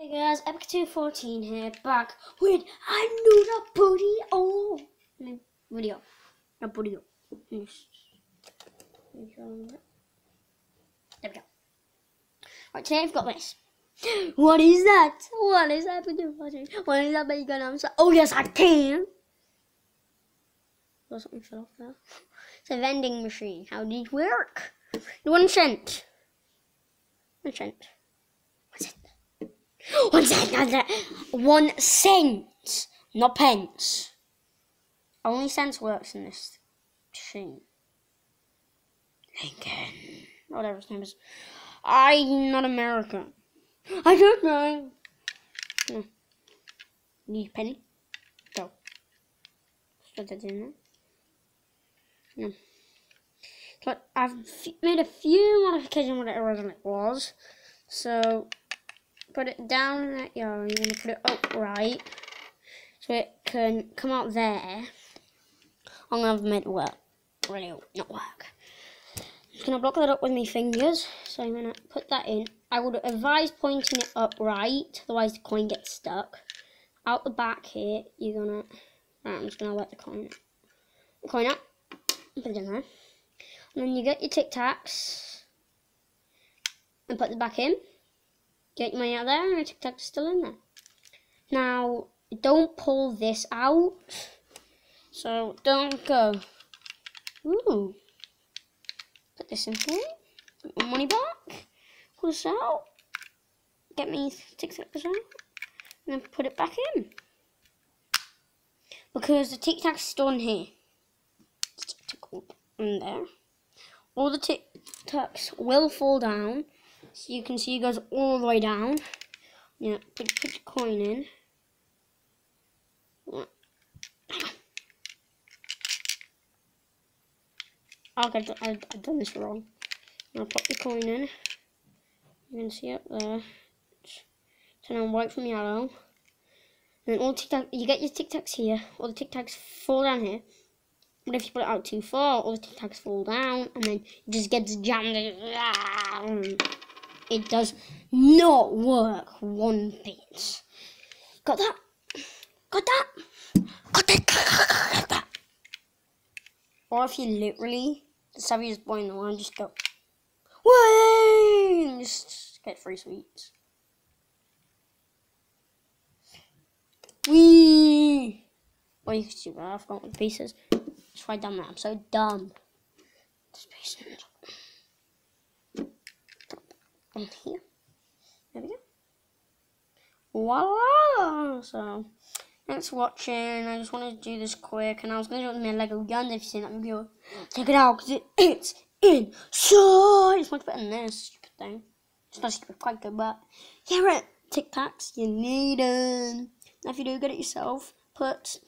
Hey guys, Epic 214 here, back with another video. Video. There we go. Right, today I've got this. What is that? What is that? What is that bacon? Oh yes, I can. Got something fell off there. It's a vending machine. How does it work? 1 cent. 1 cent. What's it? 1 cent. 1 cent, not pence. Only cents works in this machine. Lincoln, whatever his name is. I'm not American. I don't know. No. Need a penny? Go. Put that in there. No. But I've made a few modifications on what it originally was. So put it down in that yard. You want to put it upright so it can come out there. I'm gonna have made it work. Really not work. I'm just gonna block that up with my fingers. So I'm gonna put that in. I would advise pointing it upright, otherwise the coin gets stuck. Out the back here, you're gonna. Right, I'm just gonna let the coin out. Put it in there. And then you get your Tic Tacs and put them back in. Get your money out there, and your Tic Tacs are still in there. Now, don't pull this out. So don't go. Ooh. Put this in here. Put my money back. Pull this out. Get me Tic Tacs out. And then put it back in. Because the Tic Tacs still in here. In there. All the Tic Tacs will fall down. So you can see it goes all the way down. Yeah, put the coin in. Okay, I've done this wrong. I'll put the coin in. You can see it there. Turn on white from yellow. And then all Tic Tacs, you get your Tic Tacs here. All the Tic Tacs fall down here. But if you put it out too far, all the Tic Tacs fall down, and then it just gets jammed. It does not work one bit. Got that? Got that? Got that? Or if you literally, instead of just blowing the line, just go, way, and just get free sweets. Wee! Well, you can see that I've got the pieces. That's why I done that. I'm so dumb. This piece on here. There we go. Voila! So, thanks for watching. I just wanted to do this quick, and I was going to do it with my Lego guns. If you've seen that video, check it out because it's inside. It's much better than this stupid thing. It's not quite good, but yeah, right. Tic Tacs, you need them. Now, if you do get it yourself, put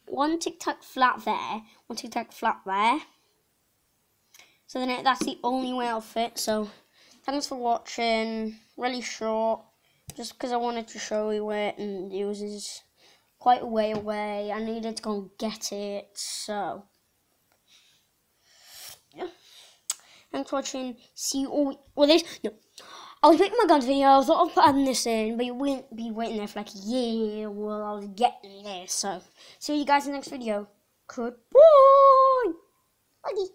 1 Tic Tac flat there, 1 Tic Tac flat there. So then that's the only way it'll fit. So thanks for watching. Really short, just because I wanted to show you it, and it was quite a way away. I needed to go and get it. So yeah, thanks for watching. See you all. Well, I was making my guns video. I thought of putting this in, but you wouldn't be waiting there for like a year while I was getting this. So see you guys in the next video. Goodbye. Bye.